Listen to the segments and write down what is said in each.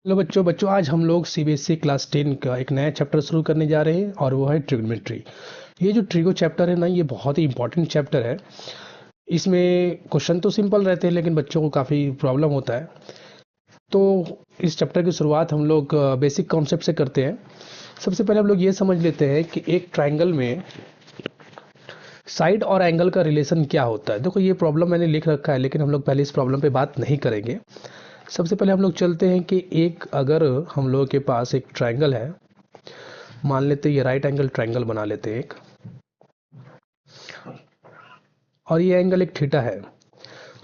Hello बच्चों बच्चों आज हम लोग सीबीएसई क्लास 10 का एक नया चैप्टर शुरू करने जा रहे हैं और वो है ट्रिग्नोमेट्री। ये जो ट्रिगो चैप्टर है ना, ये बहुत ही इंपॉर्टेंट चैप्टर है। इसमें क्वेश्चन तो सिंपल रहते हैं लेकिन बच्चों को काफ़ी प्रॉब्लम होता है। तो इस चैप्टर की शुरुआत हम लोग बेसिक कॉन्सेप्ट से करते हैं। सबसे पहले हम लोग ये समझ लेते हैं कि एक ट्राइंगल में साइड और एंगल का रिलेशन क्या होता है। देखो, ये प्रॉब्लम मैंने लिख रखा है लेकिन हम लोग पहले इस प्रॉब्लम पे बात नहीं करेंगे। सबसे पहले हम लोग चलते हैं कि अगर हम लोगों के पास एक ट्राइंगल है, मान लेते हैं ये राइट एंगल ट्राइंगल बना लेते हैं एक, और ये एंगल एक थीटा है।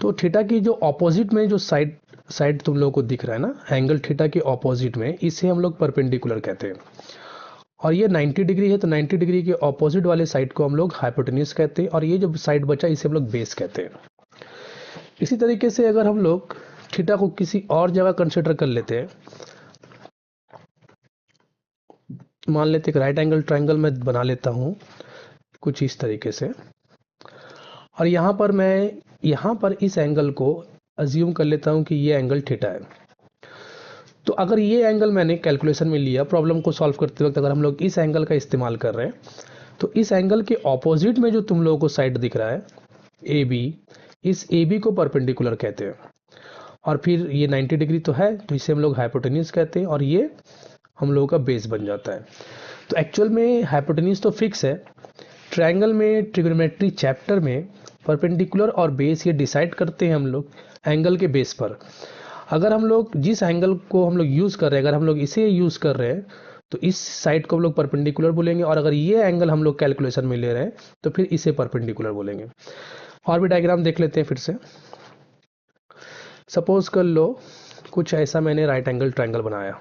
तो थीटा की जो ऑपोजिट में जो साइड साइड तुम लोगों को दिख रहा है ना, एंगल थीटा के ऑपोजिट में, इसे हम लोग परपेंडिकुलर कहते हैं। और ये 90 डिग्री है, तो 90 डिग्री के ऑपोजिट वाले साइड को हम लोग हाइपोटेन्यूज कहते हैं, और ये जो साइड बचा इसे हम लोग बेस कहते हैं। इसी तरीके से अगर हम लोग थीटा को किसी और जगह कंसिडर कर लेते हैं, मान लेते हैं राइट एंगल ट्राइंगल मैं बना लेता हूँ कुछ इस तरीके से, और यहाँ पर इस एंगल को अज्यूम कर लेता हूँ कि ये एंगल थीटा है। तो अगर ये एंगल मैंने कैलकुलेशन में लिया, प्रॉब्लम को सॉल्व करते वक्त अगर हम लोग इस एंगल का इस्तेमाल कर रहे हैं, तो इस एंगल के ऑपोजिट में जो तुम लोगों को साइड दिख रहा है ए बी, इस ए बी को परपेंडिकुलर कहते हैं। और फिर ये 90 डिग्री तो है, तो इसे हम लोग हाइपोटेन्यूज कहते हैं, और ये हम लोगों का बेस बन जाता है। तो एक्चुअल में हाइपोटेन्यूज तो फिक्स है। ट्रायंगल में ट्रिग्नोमेट्री चैप्टर में परपेंडिकुलर और बेस ये डिसाइड करते हैं हम लोग एंगल के बेस पर। अगर हम लोग जिस एंगल को हम लोग यूज़ कर रहे हैं, अगर हम लोग इसे यूज़ कर रहे हैं, तो इस साइड को हम लोग परपेंडिकुलर बोलेंगे, और अगर ये एंगल हम लोग कैलकुलेशन में ले रहे हैं तो फिर इसे परपेंडिकुलर बोलेंगे। और भी डायग्राम देख लेते हैं फिर से। सपोज कर लो कुछ ऐसा मैंने राइट एंगल ट्रायंगल बनाया,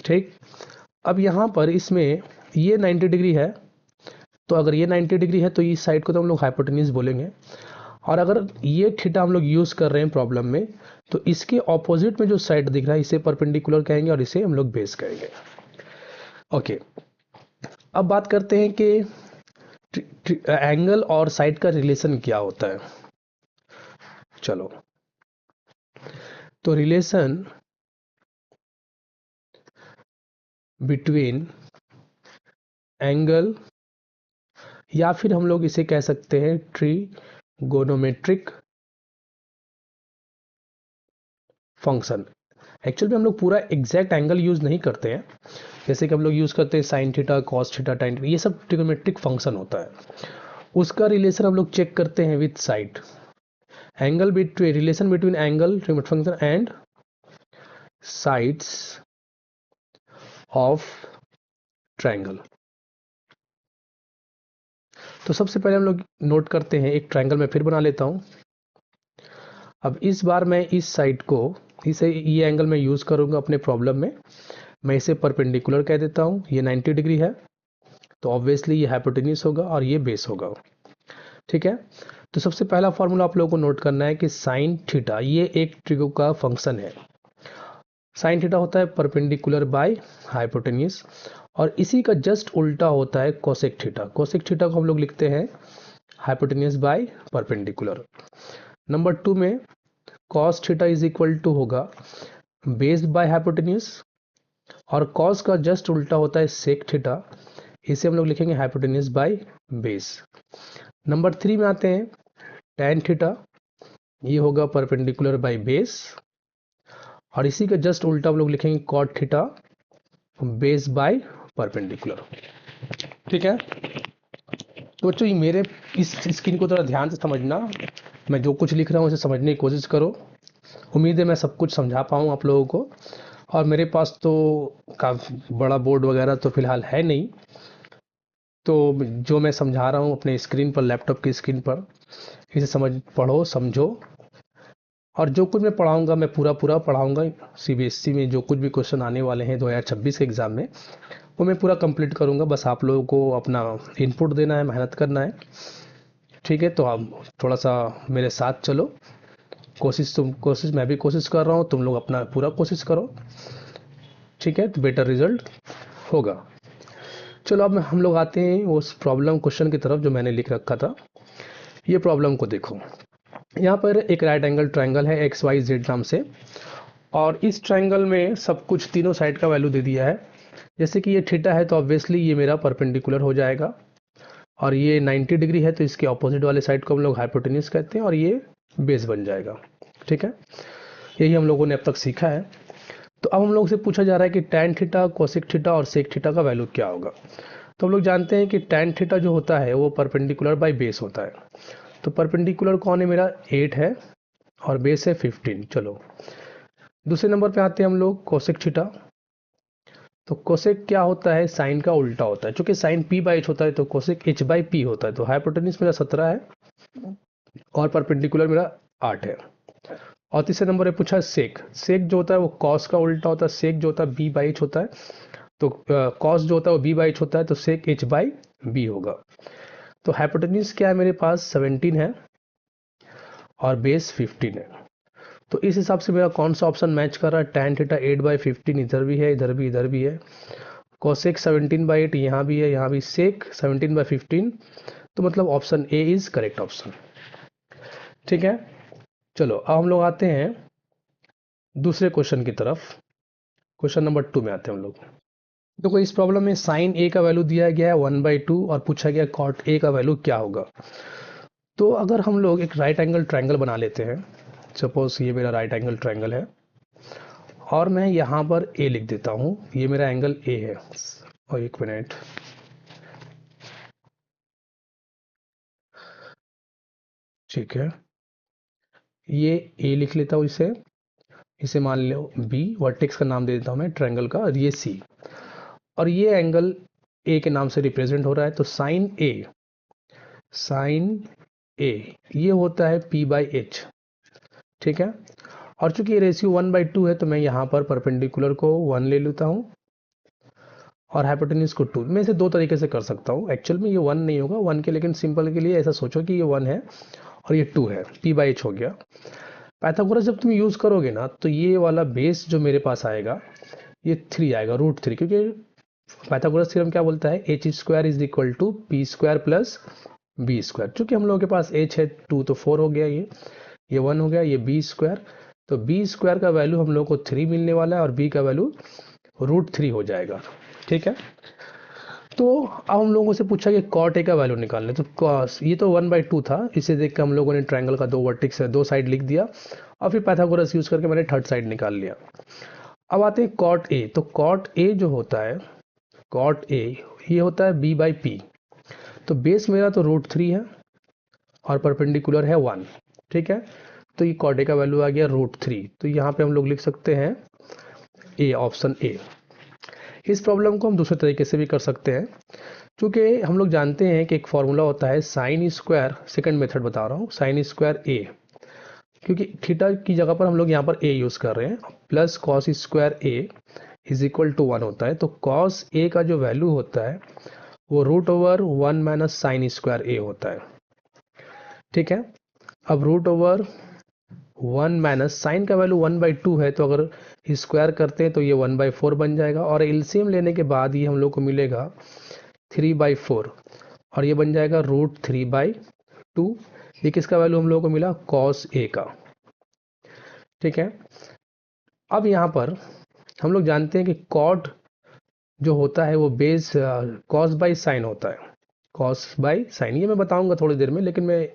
ठीक। अब यहाँ पर इसमें ये 90 डिग्री है, तो अगर ये 90 डिग्री है तो इस साइड को तो हम लोग हाइपोटेन्यूज बोलेंगे। और अगर ये थीटा हम लोग यूज़ कर रहे हैं प्रॉब्लम में, तो इसके ऑपोजिट में जो साइड दिख रहा है इसे परपेंडिकुलर कहेंगे और इसे हम लोग बेस कहेंगे। ओके, अब बात करते हैं कि एंगल और साइड का रिलेशन क्या होता है। चलो, तो रिलेशन बिटवीन एंगल, या फिर हम लोग इसे कह सकते हैं ट्रिगोनोमेट्रिक फंक्शन। एक्चुअल में हम लोग पूरा एग्जैक्ट एंगल यूज़ नहीं करते हैं, जैसे कि हम लोग यूज़ करते हैं साइन थीटा, कॉस थीटा, टाइन थीटा, ये सब ट्रिगोनोमेट्रिक फंक्शन होता है। उसका रिलेशन हम लोग चेक करते हैं with side angle, between relation between angle trigonometric function and sides of triangle. तो सबसे पहले हम लोग नोट करते हैं, एक ट्रायंगल मैं फिर बना लेता हूँ। अब इस बार मैं इस साइड को, इसे ये एंगल मैं यूज़ करूँगा अपने प्रॉब्लम में। मैं इसे परपेंडिकुलर कह देता हूँ, ये 90 डिग्री है, तो ऑब्वियसली ये हाइपोटेन्यूज होगा और ये बेस होगा, ठीक है। तो सबसे पहला फॉर्मूला आप लोगों को नोट करना है कि साइन थीटा ये एक ट्रिगो का फंक्शन है। साइन थीटा होता है परपेंडिकुलर बाय हाइपोटेन्यूज, और इसी का जस्ट उल्टा होता है कोसेक थीटा। कोसेक थीटा को हम लोग लिखते हैं हाइपोटेन्यूज बाय परपेंडिकुलर। नंबर 2 में cos theta is equal to होगा बेस बाय हाइपोटेन्यूज, और कॉस का जस्ट उल्टा होता है सेक थीटा, इसे हम लोग लिखेंगे हाइपोटेन्यूज बाय बेस। नंबर 3 में आते हैं टैन थीटा, ये होगा परपेंडिकुलर बाय बेस, और इसी का जस्ट उल्टा हम लोग लिखेंगे cot theta base by perpendicular, ठीक है। तो बच्चों ये मेरे इस स्क्रीन को थोड़ा ध्यान से समझना, मैं जो कुछ लिख रहा हूँ उसे समझने की कोशिश करो। उम्मीद है मैं सब कुछ समझा पाऊँ आप लोगों को। और मेरे पास तो काफ़ी बड़ा बोर्ड वगैरह तो फिलहाल है नहीं, तो जो मैं समझा रहा हूँ अपने स्क्रीन पर, लैपटॉप की स्क्रीन पर, इसे पढ़ो समझो। और जो कुछ मैं पढ़ाऊँगा मैं पूरा पूरा पढ़ाऊँगा। सीबीएसई में जो कुछ भी क्वेश्चन आने वाले हैं 2026 के एग्ज़ाम में, वो मैं पूरा कंप्लीट करूँगा। बस आप लोगों को अपना इनपुट देना है, मेहनत करना है, ठीक है। तो आप थोड़ा सा मेरे साथ चलो, कोशिश मैं भी कोशिश कर रहा हूँ, तुम लोग अपना पूरा कोशिश करो, ठीक है, तो बेटर रिजल्ट होगा। चलो अब हम लोग आते हैं उस प्रॉब्लम क्वेश्चन की तरफ जो मैंने लिख रखा था। ये प्रॉब्लम को देखो, यहाँ पर एक राइट एंगल ट्रायंगल है एक्स वाई जेड नाम से, और इस ट्रायंगल में सब कुछ तीनों साइड का वैल्यू दे दिया है। जैसे कि ये थीटा है तो ऑब्वियसली ये मेरा परपेंडिकुलर हो जाएगा, और ये 90 डिग्री है तो इसके ऑपोजिट वाले साइड को हम लोग हाइपोटेन्यूज कहते हैं, और ये बेस बन जाएगा। ठीक है, यही हम लोगों ने अब तक सीखा है। तो अब हम लोग से पूछा जा रहा है कि टैन थीटा, कोसेक थीटा और सेक थीटा का वैल्यू क्या होगा। तो हम लोग जानते हैं कि टैन थीटा जो होता है वो परपेंडिकुलर बाय बेस होता है। तो परपेंडिकुलर कौन है मेरा, 8 है, और बेस है 15। चलो दूसरे नंबर पे आते हैं हम लोग कोसेक थीटा। तो कोसेक क्या होता है, साइन का उल्टा होता है। चूंकि साइन पी बाई एच होता है तो कोसेक एच बाई पी होता है। तो हाइपोटेन्यूज मेरा 17 है और परपेंडिकुलर मेरा 8 है। और तीसरे नंबर पे पूछा सेक। सेक जो होता है वो कॉस का उल्टा होता है। सेक जो होता है बी बाई एच होता है, तो कॉस जो होता है वो बी बाई एच होता है, तो सेक एच बाई बी होगा। तो हाइपोटेन्यूज क्या है मेरे पास, 17 है और बेस 15 है। तो इस हिसाब से मेरा कौन सा ऑप्शन मैच कर रहा है, टैन थीटा 8/15 इधर भी है, इधर भी, इधर भी है। कोसेक 17/8 यहाँ भी है, यहाँ भी। सेक 17/15, तो मतलब option A is correct option. ठीक है, चलो अब हम लोग आते हैं दूसरे क्वेश्चन की तरफ। क्वेश्चन नंबर 2 में आते हैं हम लोग। देखो इस प्रॉब्लम में साइन ए का वैल्यू दिया गया है 1/2 और पूछा गया कॉट ए का वैल्यू क्या होगा। तो अगर हम लोग एक राइट एंगल ट्रायंगल बना लेते हैं, सपोज ये मेरा राइट एंगल ट्रायंगल है और मैं यहाँ पर ए लिख देता हूँ, ये मेरा एंगल ए है। और एक मिनट, ठीक है, ये ए लिख लेता हूँ, इसे इसे मान लो बी, वर्टेक्स का नाम दे देता हूँ मैं ट्रायंगल का, और ये सी, और ये एंगल ए के नाम से रिप्रेजेंट हो रहा है। तो साइन ए, साइन ए ये होता है पी बाई एच। ठीक है, और चूंकि ये रेशियो 1/2 है तो मैं यहाँ पर परपेंडिकुलर को 1 ले लेता हूँ और हाइपोटेन्यूज को 2। मैं इसे दो तरीके से कर सकता हूँ। एक्चुअल में ये 1 नहीं होगा 1 के, लेकिन सिंपल के लिए ऐसा सोचो कि ये 1 है और ये 2 है, पी बाई एच हो गया। पाइथागोरस जब तुम यूज़ करोगे ना तो ये वाला बेस जो मेरे पास आएगा ये 3 आएगा, √3, क्योंकि पाइथागोरस थ्योरम क्या बोलता है, H square is equal to P square plus B square. चूंकि हम लोगों के पास एच है 2 तो 4 हो गया, ये 1 हो गया, ये बी स्क्वायर। तो बी स्क्वायर का वैल्यू हम लोग को 3 मिलने वाला है और बी का वैल्यू √3 हो जाएगा। ठीक है, तो अब हम लोगों से पूछा कि कॉट ए का वैल्यू निकालने। तो कॉस, ये तो 1/2 था, इसे देख के हम लोगों ने ट्रायंगल का दो वर्टेक्स है, दो साइड लिख दिया और फिर पाइथागोरस यूज करके मैंने थर्ड साइड निकाल लिया। अब आते हैं कॉट ए। तो कॉट ए जो होता है, कॉट ए ये होता है बी बाई पी। तो बेस मेरा तो √3 है और परपेंडिकुलर है 1। ठीक है, तो ये कॉट ए का वैल्यू आ गया √3। तो यहाँ पे हम लोग लिख सकते हैं ए, ऑप्शन ए। इस प्रॉब्लम को हम दूसरे तरीके से भी कर सकते हैं, क्योंकि हम लोग जानते हैं कि एक फॉर्मूला होता है साइन स्क्वायर, सेकंड मेथड बता रहा हूँ, साइन स्क्वायर ए, क्योंकि थीटा की जगह पर हम लोग यहाँ पर ए यूज़ कर रहे हैं, plus cos square A is equal to 1 होता है। तो कॉस ए का जो वैल्यू होता है वो √1 माइनस साइन स्क्वायर ए होता है। ठीक है, अब √1 माइनस साइन का वैल्यू 1/2 है, तो अगर स्क्वायर करते हैं तो ये 1/4 बन जाएगा, और एलसीएम लेने के बाद ये हम लोग को मिलेगा 3/4, और ये बन जाएगा √3/2। ये किसका वैल्यू हम लोगों को मिला, कॉस ए का। ठीक है, अब यहाँ पर हम लोग जानते हैं कि कॉट जो होता है वो बेस कॉस बाई साइन होता है, कॉस बाई साइन। ये मैं बताऊंगा थोड़ी देर में, लेकिन मैं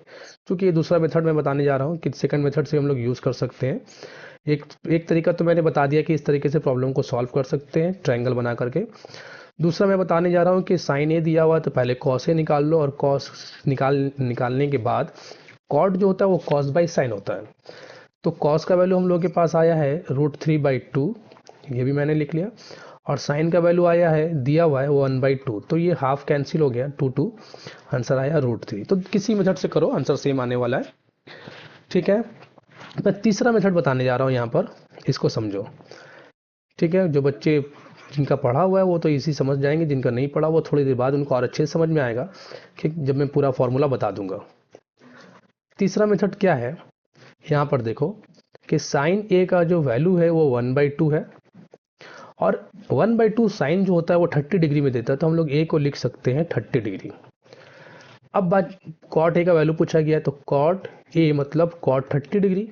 चूंकि ये दूसरा मेथड मैं बताने जा रहा हूँ कि सेकंड मेथड से हम लोग यूज़ कर सकते हैं। एक तरीका तो मैंने बता दिया कि इस तरीके से प्रॉब्लम को सॉल्व कर सकते हैं ट्रायंगल बना करके। दूसरा मैं बताने जा रहा हूँ कि साइन ए दिया हुआ है तो पहले कॉस ए निकाल लो, और कॉस निकालने के बाद कॉट जो होता है वो कॉस बाई साइन होता है। तो कॉस का वैल्यू हम लोग के पास आया है √3/2, ये भी मैंने लिख लिया, और साइन का वैल्यू आया है, दिया हुआ है 1/2, तो ये हाफ कैंसिल हो गया, 2 आंसर आया √3। तो किसी मेथड से करो आंसर सेम आने वाला है। ठीक है, मैं तीसरा मेथड बताने जा रहा हूँ यहाँ पर, इसको समझो। ठीक है, जो बच्चे जिनका पढ़ा हुआ है वो तो इसी समझ जाएंगे, जिनका नहीं पढ़ा वो थोड़ी देर बाद उनको और अच्छे से समझ में आएगा कि जब मैं पूरा फॉर्मूला बता दूंगा। तीसरा मेथड क्या है, यहाँ पर देखो कि साइन ए का जो वैल्यू है वो 1/2 है, और 1/2 साइन जो होता है वो 30 डिग्री में देता है, तो हम लोग ए को लिख सकते हैं 30 डिग्री। अब बात कॉट ए का वैल्यू पूछा गया है, तो कॉट ए मतलब कॉट 30 डिग्री,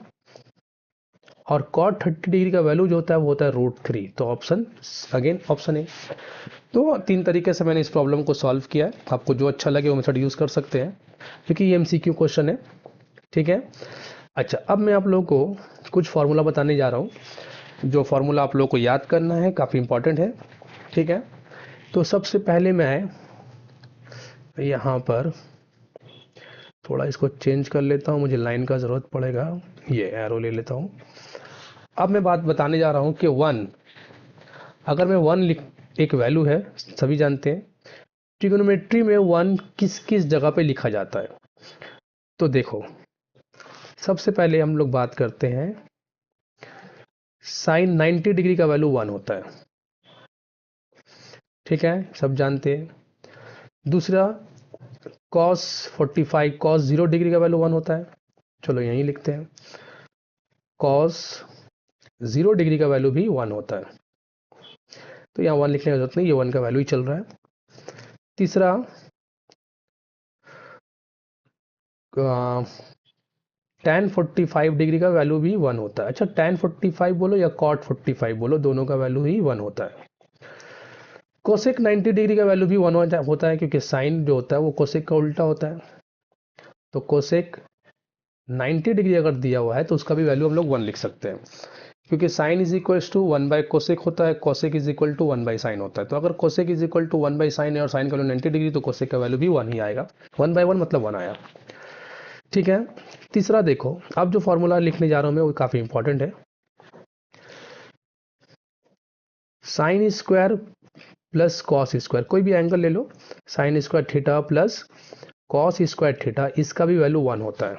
और कॉट 30 डिग्री का वैल्यू जो होता है वो होता है √3। तो ऑप्शन अगेन ऑप्शन ए। तो 3 तरीके से मैंने इस प्रॉब्लम को सॉल्व किया है। आपको जो अच्छा लगे वो मेथड यूज़ कर सकते हैं, क्योंकि ये MCQ क्वेश्चन है। ठीक है। अच्छा, अब मैं आप लोगों को कुछ फार्मूला बताने जा रहा हूँ। जो फार्मूला आप लोगों को याद करना है, काफ़ी इंपॉर्टेंट है। ठीक है। तो सबसे पहले मैं यहाँ पर थोड़ा इसको चेंज कर लेता हूँ, मुझे लाइन का ज़रूरत पड़ेगा। ये एरो ले लेता हूँ। अब मैं बात बताने जा रहा हूँ कि 1, अगर मैं 1 लिख, एक वैल्यू है, सभी जानते हैं ट्रिग्नोमेट्री में 1 किस किस जगह पे लिखा जाता है। तो देखो, सबसे पहले हम लोग बात करते हैं साइन 90 डिग्री का वैल्यू 1 होता है। ठीक है, सब जानते हैं। दूसरा कॉस 45, कॉस 0 डिग्री का वैल्यू 1 होता है। चलो यहीं लिखते हैं, कॉस 0 डिग्री का वैल्यू भी 1 होता है। तो यहाँ 1 लिखने की जरूरत नहीं, ये 1 का वैल्यू ही चल रहा है। तीसरा tan 45 डिग्री का वैल्यू भी 1 होता है। अच्छा, tan 45 बोलो या cot 45 बोलो, दोनों का वैल्यू ही 1 होता है। कोसेक 90 डिग्री का वैल्यू भी 1 होता है, क्योंकि साइन जो होता है वो कोसेक का उल्टा होता है। तो कोसेक 90 डिग्री अगर दिया हुआ है तो उसका भी वैल्यू हम लोग 1 लिख सकते हैं, क्योंकि साइन इज इक्वल टू 1/कोसेक होता है, कोसेक इज इक्वल टू 1/साइन होता है। तो अगर कोसेक इज इक्वल टू 1/साइन है और साइन का वैल्यू 90 डिग्री, तो कोसेक का वैल्यू भी 1 ही आएगा। 1/1 मतलब 1 आया। ठीक है। तीसरा देखो, अब जो फॉर्मूला लिखने जा रहा हूं मैं वो काफी इंपॉर्टेंट है। Sine square plus cos square, कोई भी एंगल ले लो, sine square theta plus cos square theta, इसका भी वैल्यू 1 होता है।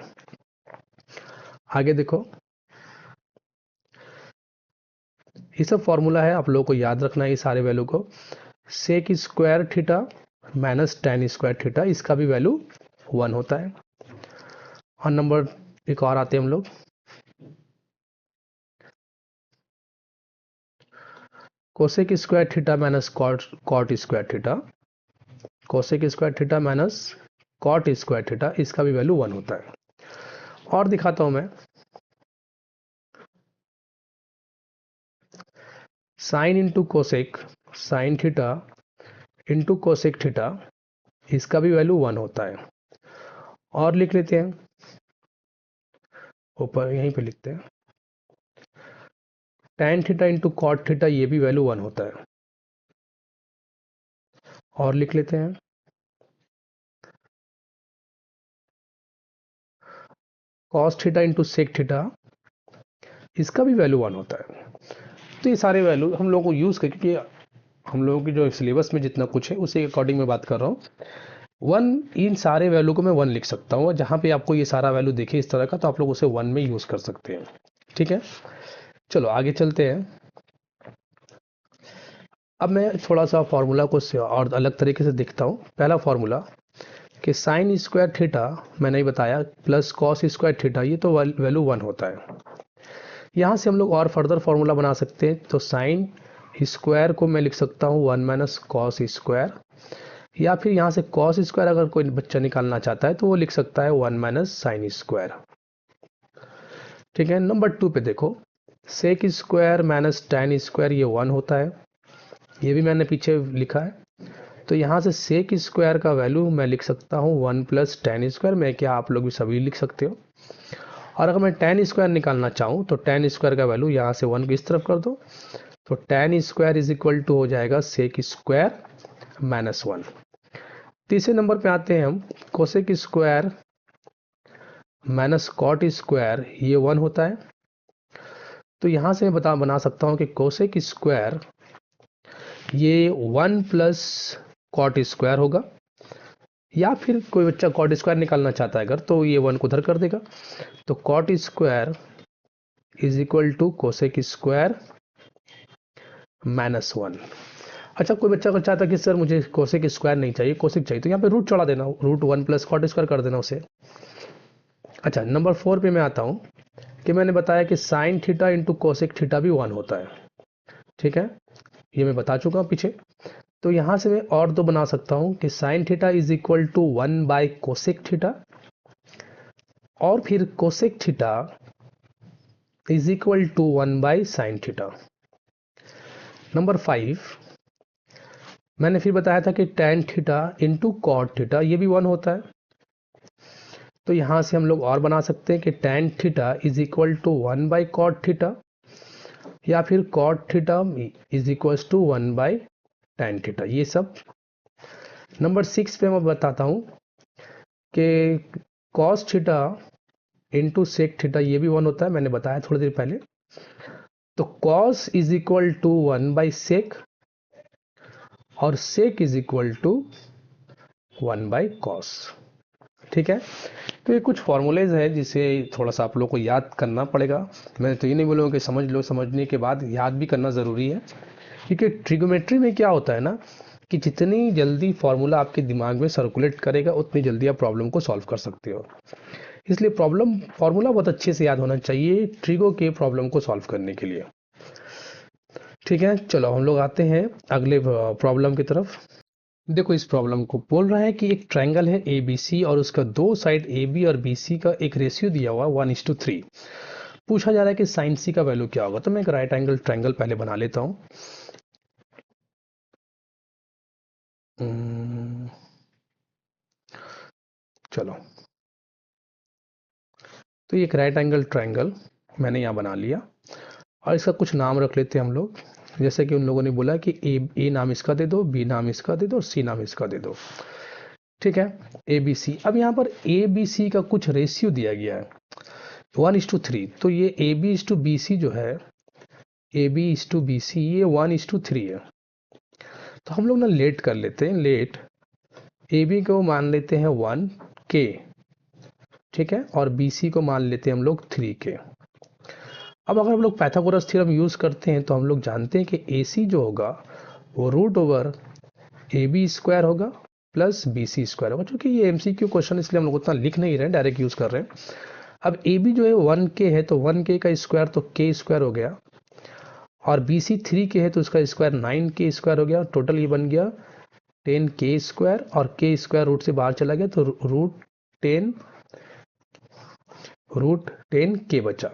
आगे देखो, ये सब फॉर्मूला है, आप लोगों को याद रखना है ये सारे वैल्यू को। Sec square theta minus tan square theta, इसका भी वैल्यू 1 होता है। और नंबर एक और आते हैं हम लोग, cosec square theta minus cot square theta, cosec square theta minus cot square theta, इसका भी वैल्यू 1 होता है। और दिखाता हूं मैं, sine into cosec sine theta into cosec theta, इसका भी वैल्यू 1 होता है। और लिख लेते हैं, ऊपर यहीं पे लिखते हैं, tan theta into cot theta, ये भी वैल्यू 1 होता है। और लिख लेते हैं, cos theta into sec theta, इसका भी वैल्यू 1 होता है। तो ये सारे वैल्यू हम लोगों को यूज़ करके, क्योंकि हम लोगों की जो सिलेबस में जितना कुछ है उसी के अकॉर्डिंग मैं बात कर रहा हूँ। 1, इन सारे वैल्यू को मैं 1 लिख सकता हूँ, और जहाँ पे आपको ये सारा वैल्यू दिखे इस तरह का, तो आप लोग उसे 1 में यूज़ कर सकते हैं। ठीक है, चलो आगे चलते हैं। अब मैं थोड़ा सा फार्मूला को और अलग तरीके से देखता हूँ। पहला फार्मूला कि साइन स्क्वायर थीटा, मैंने ही बताया, प्लस कॉस स्क्वायर थीटा, ये तो वैल्यू 1 होता है। यहाँ से हम लोग और फर्दर फार्मूला बना सकते हैं। तो साइन स्क्वायर को मैं लिख सकता हूँ 1 माइनस कॉस स्क्वायर, या फिर यहाँ से कॉस स्क्वायर अगर कोई बच्चा निकालना चाहता है तो वो लिख सकता है 1 माइनस साइन स्क्वायर। ठीक है। नंबर 2 पे देखो, sec square minus tan square, ये 1 होता है, ये भी मैंने पीछे लिखा है। तो यहाँ से सेक स्क्वायर का वैल्यू मैं लिख सकता हूँ 1 प्लस टैन स्क्वायर, मैं क्या आप लोग भी सभी लिख सकते हो। और अगर मैं टैन स्क्वायर निकालना चाहूँ तो टैन स्क्वायर का वैल्यू यहाँ से 1 को इस तरफ कर दो, तो tan square is equal to हो जाएगा सेक स्क्वायर माइनस 1। तीसरे नंबर पे आते हैं हम, cosec square minus cot square, ये 1 होता है। तो यहाँ से मैं बना सकता हूँ कि कोसेक स्क्वायर ये 1 प्लस कॉट स्क्वायर होगा, या फिर कोई बच्चा कॉट स्क्वायर निकालना चाहता है अगर, तो ये 1 को उधर कर देगा। तो cot square is equal to cosec square minus 1। अच्छा, कोई बच्चा अगर चाहता है कि सर मुझे कोसेक स्क्वायर नहीं चाहिए, कोसेक चाहिए, तो यहाँ पे रूट चढ़ा देना, रूट 1 प्लस कॉट स्क्वायर कर देना उसे। अच्छा, नंबर 4 पे मैं आता हूँ कि मैंने बताया कि sine theta into cosec theta भी 1 होता है। ठीक है, ये मैं बता चुका हूँ पीछे। तो यहाँ से मैं और दो बना सकता हूँ कि sine theta is equal to 1 by cosec theta, और फिर cosec theta is equal to 1 by sine theta. Number 5 मैंने फिर बताया था कि tan theta into cot theta ये भी 1 होता है। तो यहां से हम लोग और बना सकते हैं कि tan theta is equal to 1 by cot theta, या फिर cot theta is equal to 1 by tan theta, ये सब। नंबर 6 पे मैं बताता हूं कि cos theta into sec theta ये भी 1 होता है, मैंने बताया थोड़ी देर पहले। तो cos is equal to 1 by sec और sec is equal to 1 by cos. ठीक है, तो ये कुछ फॉर्मूलेज है जिसे थोड़ा सा आप लोग को याद करना पड़ेगा। मैं तो ये नहीं बोलूँगा कि समझ लो, समझने के बाद याद भी करना ज़रूरी है, क्योंकि ट्रिगोमेट्री में क्या होता है ना कि जितनी जल्दी फॉर्मूला आपके दिमाग में सर्कुलेट करेगा उतनी जल्दी आप प्रॉब्लम को सॉल्व कर सकते हो। इसलिए प्रॉब्लम फॉर्मूला बहुत अच्छे से याद होना चाहिए ट्रिगो के प्रॉब्लम को सॉल्व करने के लिए। ठीक है, चलो हम लोग आते हैं अगले प्रॉब्लम की तरफ। देखो, इस प्रॉब्लम को बोल रहा है कि एक ट्रायंगल है ए बी सी और उसका दो साइड ए बी और बी सी का एक रेशियो दिया हुआ 1:3। पूछा जा रहा है कि साइन सी का वैल्यू क्या होगा। तो मैं एक राइट एंगल ट्रायंगल पहले बना लेता हूं। चलो, तो ये एक राइट एंगल ट्रायंगल मैंने यहाँ बना लिया और इसका कुछ नाम रख लेते हैं हम लोग। जैसे कि उन लोगों ने बोला कि ए नाम इसका दे दो, बी नाम इसका दे दो और सी नाम इसका दे दो। ठीक है, ए बी सी। अब यहाँ पर ए बी सी का कुछ रेशियो दिया गया है 1:3। तो ये A B is to B C जो है, A B is to B C, ये 1:3 है। तो हम लोग ना लेट कर लेते हैं, लेट ए बी को मान लेते हैं 1 के, ठीक है, और बी सी को मान लेते हैं हम लोग 3 के। अब अगर हम लोग पाइथागोरस थ्योरम यूज करते हैं तो हम लोग जानते हैं कि ए सी जो होगा वो root over A B square होगा प्लस बी सी स्क्वायर होगा। चूंकि ये एमसीक्यू क्वेश्चन इसलिए हम लोग उतना लिख नहीं रहे हैं, डायरेक्ट यूज कर रहे हैं। अब ए बी जो है 1 के है तो 1 के का स्क्वायर तो के स्क्वायर हो गया, और बी सी 3 के है तो उसका स्क्वायर 9 के स्क्वायर हो गया। टोटल ये बन गया 10 के स्क्वायर, और के स्क्वायर रूट से बाहर चला गया तो रूट टेन के बचा।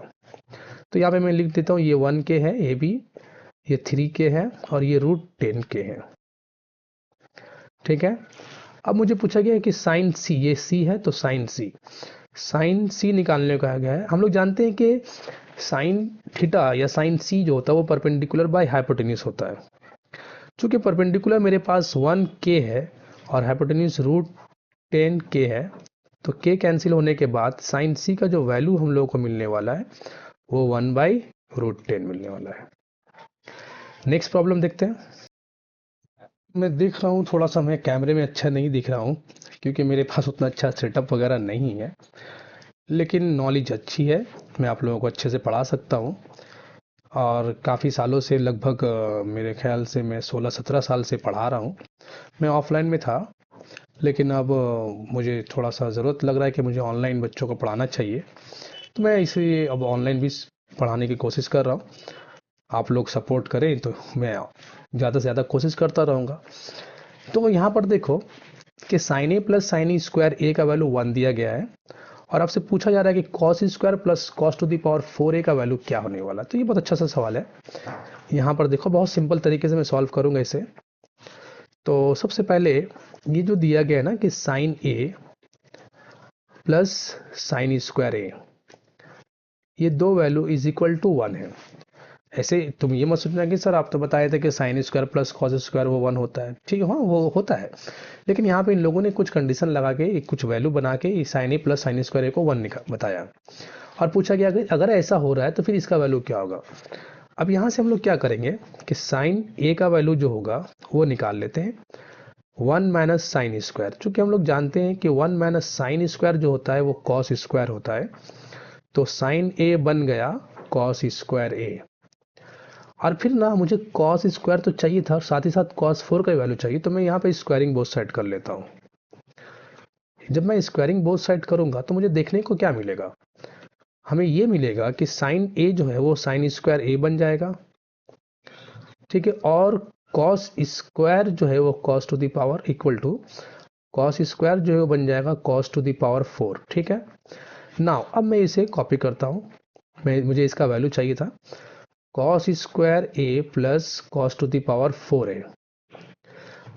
तो यहाँ पे मैं लिख देता हूँ ये 1 के है ए बी, ये 3 के है और ये रूट 10 के है। ठीक है, अब मुझे पूछा गया है कि साइन सी, ये सी है तो साइन सी निकालने को कहा गया है। हम लोग जानते हैं कि साइन थीटा या साइन सी जो होता है वो परपेंडिकुलर बाय हाइपोटेन्यूज होता है। चूंकि परपेंडिकुलर मेरे पास 1 के है और हाइपोटेन्यूज रूट 10 के है, तो के कैंसिल होने के बाद साइन सी का जो वैल्यू हम लोगों को मिलने वाला है वो 1/√10 मिलने वाला है। नेक्स्ट प्रॉब्लम देखते हैं। मैं देख रहा हूँ थोड़ा सा मैं कैमरे में अच्छा नहीं दिख रहा हूँ क्योंकि मेरे पास उतना अच्छा सेटअप वगैरह नहीं है, लेकिन नॉलेज अच्छी है, मैं आप लोगों को अच्छे से पढ़ा सकता हूँ। और काफ़ी सालों से, लगभग मेरे ख्याल से मैं 16-17 साल से पढ़ा रहा हूँ। मैं ऑफलाइन में था, लेकिन अब मुझे थोड़ा सा ज़रूरत लग रहा है कि मुझे ऑनलाइन बच्चों को पढ़ाना चाहिए, तो मैं इसलिए अब ऑनलाइन भी पढ़ाने की कोशिश कर रहा हूँ। आप लोग सपोर्ट करें तो मैं ज़्यादा से ज़्यादा कोशिश करता रहूँगा। तो यहाँ पर देखो कि साइन ए प्लस साइन ई स्क्वायर ए का वैल्यू 1 दिया गया है, और आपसे पूछा जा रहा है कि cos square plus cos to the power 4a का वैल्यू क्या होने वाला है। तो ये बहुत अच्छा सा सवाल है। यहाँ पर देखो बहुत सिंपल तरीके से मैं सॉल्व करूँगा इसे। तो सबसे पहले ये जो दिया गया है ना कि साइन ए प्लस साइन स्क्वायर ए, ये दो वैल्यू इज इक्वल टू 1 है। ऐसे तुम ये मत सोचना कि सर आप तो बताए थे कि sign square plus cos square वो 1 होता है। ठीक है, हाँ वो होता है, लेकिन यहाँ पे इन लोगों ने कुछ कंडीशन लगा के कुछ वैल्यू बना के साइन ए प्लस साइन स्क्वायर ए को 1 बताया, और पूछा गया कि अगर ऐसा हो रहा है तो फिर इसका वैल्यू क्या होगा। अब यहाँ से हम लोग क्या करेंगे कि साइन ए का वैल्यू जो होगा वो निकाल लेते हैं 1 माइनस साइन स्क्वायर। चूँकि हम लोग जानते हैं कि 1 माइनस साइन स्क्वायर जो होता है वो कॉस स्क्वायर होता है, तो साइन ए बन गया कॉस स्क्वायर ए। और फिर ना मुझे कॉस स्क्वायर तो चाहिए था, साथ ही साथ कॉस 4 का वैल्यू चाहिए, तो मैं यहाँ पे स्क्वायरिंग बोथ साइड कर लेता हूँ। जब मैं स्क्वायरिंग बोथ साइड करूँगा तो मुझे देखने को क्या मिलेगा, हमें ये मिलेगा कि साइन ए जो है वो साइन स्क्वायर ए बन जाएगा। ठीक है, और कॉस स्क्वायर जो है वो cos to the power equal to cos square जो है वो बन जाएगा कॉस टू द पावर 4। ठीक है, नाउ अब मैं इसे कॉपी करता हूँ मुझे इसका वैल्यू चाहिए था cos square A plus cos to the power 4a।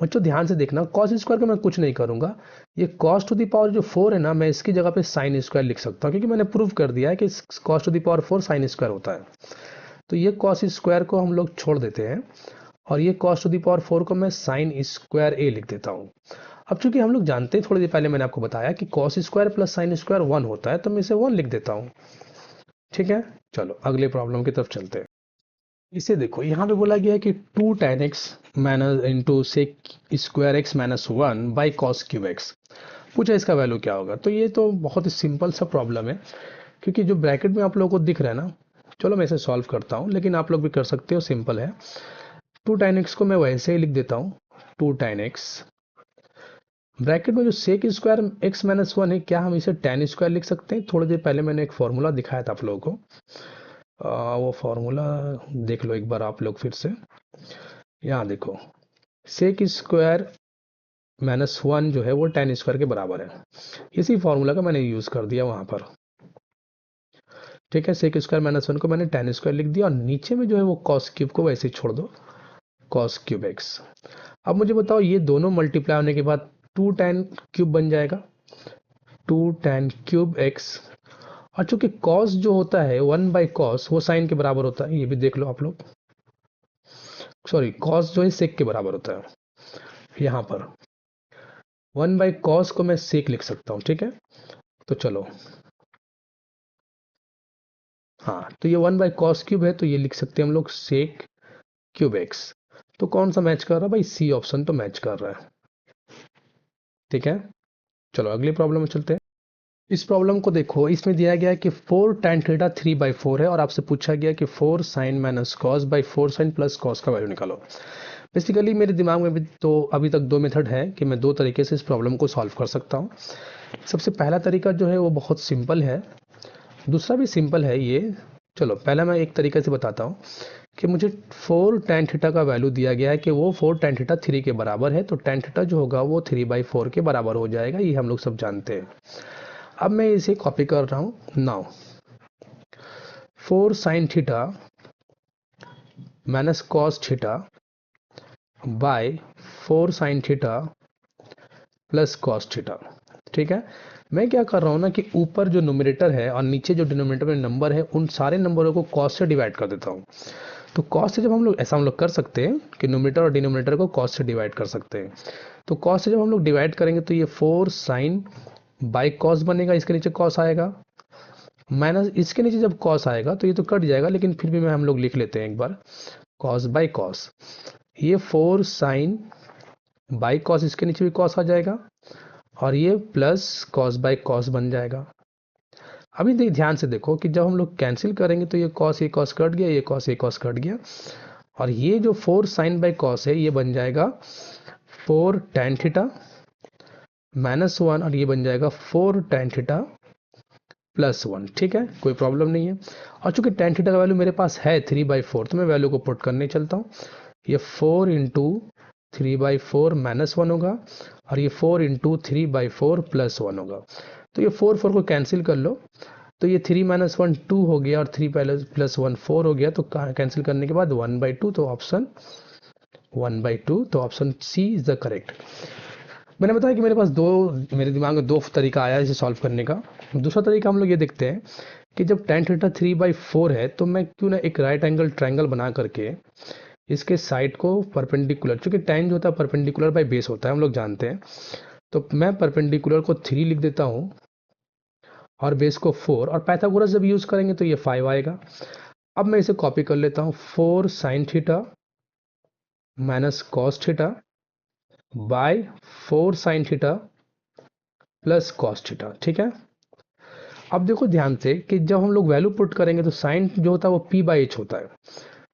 बच्चों ध्यान से देखना, कॉस स्क्वायर का मैं कुछ नहीं करूंगा, ये कॉस टू द पावर जो 4 है ना, मैं इसकी जगह पे साइन स्क्वायर लिख सकता हूँ, क्योंकि मैंने प्रूव कर दिया है कि cos to the power 4 sine square होता है। तो ये कॉस स्क्वायर को हम लोग छोड़ देते हैं और ये कॉस टू द पावर 4 को मैं साइन स्क्वायर ए लिख देता हूँ। अब चूंकि हम लोग जानते हैं, थोड़ी देर पहले मैंने आपको बताया कि cos square plus sine square 1 होता है, तो मैं इसे 1 लिख देता हूँ। ठीक है, चलो अगले प्रॉब्लम की तरफ चलते हैं। इसे देखो, यहाँ पे बोला गया है कि 2 tan x minus into sec square x minus 1 by cos cube x. पूछा इसका वैल्यू क्या होगा। तो ये तो बहुत ही सिंपल सा प्रॉब्लम है, क्योंकि जो ब्रैकेट में आप लोगों को दिख रहा है ना, चलो मैं इसे सॉल्व करता हूँ, लेकिन आप लोग भी कर सकते हो, सिंपल है। 2 tan x को मैं वैसे ही लिख देता हूँ, 2 tan x ब्रैकेट में जो सेक स्क्वायर एक्स माइनस 1 है, क्या हम इसे tan स्क्वायर लिख सकते हैं? थोड़ी देर पहले मैंने एक फॉर्मूला दिखाया था आप लोगों को, वो फॉर्मूला देख लो एक बार आप लोग फिर से। यहाँ देखो, सेक स्क्वायर माइनस 1 जो है वो tan स्क्वायर के बराबर है। इसी फॉर्मूला का मैंने यूज कर दिया वहां पर। ठीक है, सेक स्क्वायर माइनस 1 को मैंने tan स्क्वायर लिख दिया और नीचे में जो है वो कॉस क्यूब को वैसे ही छोड़ दो, कॉस क्यूब एक्स। अब मुझे बताओ, ये दोनों मल्टीप्लाई होने के बाद 2 tan क्यूब बन जाएगा, 2 tan क्यूब एक्स। और चूंकि कॉस जो होता है 1 बाई कॉस वो साइन के बराबर होता है, ये भी देख लो आप लोग। सॉरी, कॉस जो है सेक के बराबर होता है। यहाँ पर 1 बाई कॉस को मैं सेक लिख सकता हूँ। ठीक है, तो चलो, हाँ, तो ये 1 बाई कॉस क्यूब है, तो ये लिख सकते हैं हम लोग सेक क्यूब एक्स। तो कौन सा मैच कर रहा है भाई? सी ऑप्शन तो मैच कर रहा है। ठीक है, चलो अगली प्रॉब्लम में चलते हैं। इस प्रॉब्लम को देखो, इसमें दिया गया है कि 4 tan थीटा 3/4 है और आपसे पूछा गया कि 4 sine minus cos by 4 sine plus cos का वैल्यू निकालो। बेसिकली मेरे दिमाग में भी तो अभी तक दो मेथड है कि मैं दो तरीके से इस प्रॉब्लम को सॉल्व कर सकता हूँ। सबसे पहला तरीका जो है वो बहुत सिंपल है, दूसरा भी सिंपल है ये। चलो पहला मैं एक तरीके से बताता हूँ कि मुझे 4 tan थीटा का वैल्यू दिया गया है कि वो 4 tan थीटा 3 के बराबर है, तो tan थीटा जो होगा वो 3/4 के बराबर हो जाएगा, ये हम लोग सब जानते हैं। अब मैं इसे कॉपी कर रहा हूं। Now 4 sine theta minus cos theta by 4 sine theta plus cos theta. ठीक है, मैं क्या कर रहा हूं ना कि ऊपर जो न्यूमरेटर है और नीचे जो डिनोमिनेटर में नंबर है, उन सारे नंबरों को कॉस से डिवाइड कर देता हूं। तो कॉस से जब हम लोग ऐसा हम लोग कर सकते हैं कि न्यूमरेटर और डिनोमिनेटर को कॉस से डिवाइड कर सकते हैं। तो कॉस से जब हम लोग डिवाइड करेंगे तो ये 4 साइन बाई कॉस बनेगा, इसके नीचे कॉस आएगा, माइनस इसके नीचे जब कॉस आएगा तो ये तो कट जाएगा, लेकिन फिर भी मैं हम लोग लिख लेते हैं एक बार, कॉस बाई कॉस। ये 4 साइन बाई कॉस, इसके नीचे भी कॉस आ जाएगा और ये प्लस कॉस बाई कॉस बन जाएगा। अभी ध्यान से देखो कि जब हम लोग कैंसिल करेंगे तो ये कॉस कट गया, ये कॉस कट गया, और ये जो 4 साइन बाई कॉस है ये बन जाएगा 4 tan थीटा माइनस 1 और ये बन जाएगा 4 tan थीटा प्लस 1। ठीक है, कोई प्रॉब्लम नहीं है। और चूंकि tan थीटा का वैल्यू मेरे पास है 3/4, तो मैं वैल्यू को पुट करने चलता हूँ। ये 4 इंटू 3/4 माइनस 1 होगा और ये 4 इंटू 3/4 प्लस 1 होगा। तो ये 4 को कैंसिल कर लो, तो ये 3 माइनस 1 2 हो गया और 3 प्लस 1 4 हो गया। तो कैंसिल करने के बाद 1/2, तो ऑप्शन 1/2, तो option C is the correct. मैंने बताया कि मेरे दिमाग में दो तरीका आया इसे सॉल्व करने का। दूसरा तरीका हम लोग ये देखते हैं कि जब tan थीटा 3/4 है, तो मैं क्यों ना एक राइट एंगल ट्रायंगल बना करके इसके साइड को परपेंडिकुलर, क्योंकि tan जो होता है परपेंडिकुलर बाय बेस होता है, हम लोग जानते हैं, तो मैं परपेंडिकुलर को 3 लिख देता हूँ और बेस को 4, और पाइथागोरस जब यूज करेंगे तो ये 5 आएगा। अब मैं इसे कॉपी कर लेता हूँ, 4 sine theta minus cos theta by 4 sine theta plus cos theta. ठीक है, अब देखो ध्यान से कि जब हम लोग वैल्यू पुट करेंगे तो साइन जो होता है वो p/h होता है।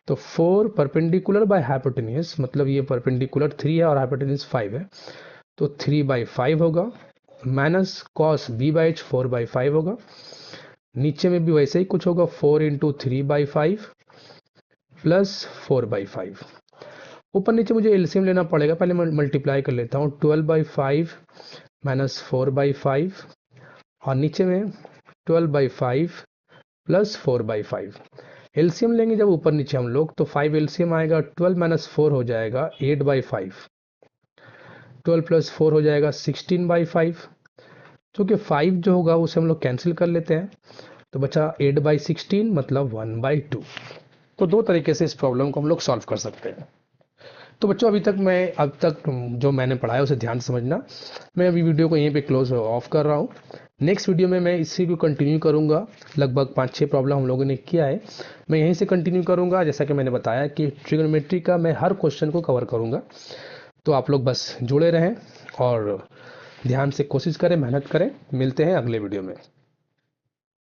तो 4 परपेंडिकुलर बाय हाइपोटेन्यूज, मतलब ये परपेंडिकुलर 3 है और हाइपोटेन्यूज 5 है, तो 3/5 होगा, माइनस कॉस b/h 4/5 होगा। नीचे में भी वैसे ही कुछ होगा, 4 इंटू 3/5 प्लस 4/5। ऊपर नीचे मुझे एलसीएम लेना पड़ेगा, पहले मैं मल्टीप्लाई कर लेता हूँ, 12/5 माइनस 4/5 और नीचे में 12/5 प्लस 4/5। एलसीएम लेंगे जब ऊपर नीचे हम लोग, तो 5 एलसीएम आएगा, 12 माइनस 4 हो जाएगा 8/5, 12 प्लस 4 हो जाएगा 16/5। क्योंकि 5 जो होगा उसे हम लोग कैंसिल कर लेते हैं, तो बचा 8/16 मतलब 1/2। तो दो तरीके से इस प्रॉब्लम को हम लोग सॉल्व कर सकते हैं। तो बच्चों अब तक जो मैंने पढ़ाया उसे ध्यान से समझना। मैं अभी वीडियो को यहीं पे क्लोज ऑफ कर रहा हूँ। नेक्स्ट वीडियो में मैं इसी को कंटिन्यू करूँगा। लगभग 5-6 प्रॉब्लम हम लोगों ने किया है, मैं यहीं से कंटिन्यू करूँगा। जैसा कि मैंने बताया कि ट्रिग्नोमेट्री का मैं हर क्वेश्चन को कवर करूँगा। तो आप लोग बस जुड़े रहें और ध्यान से कोशिश करें, मेहनत करें। मिलते हैं अगले वीडियो में।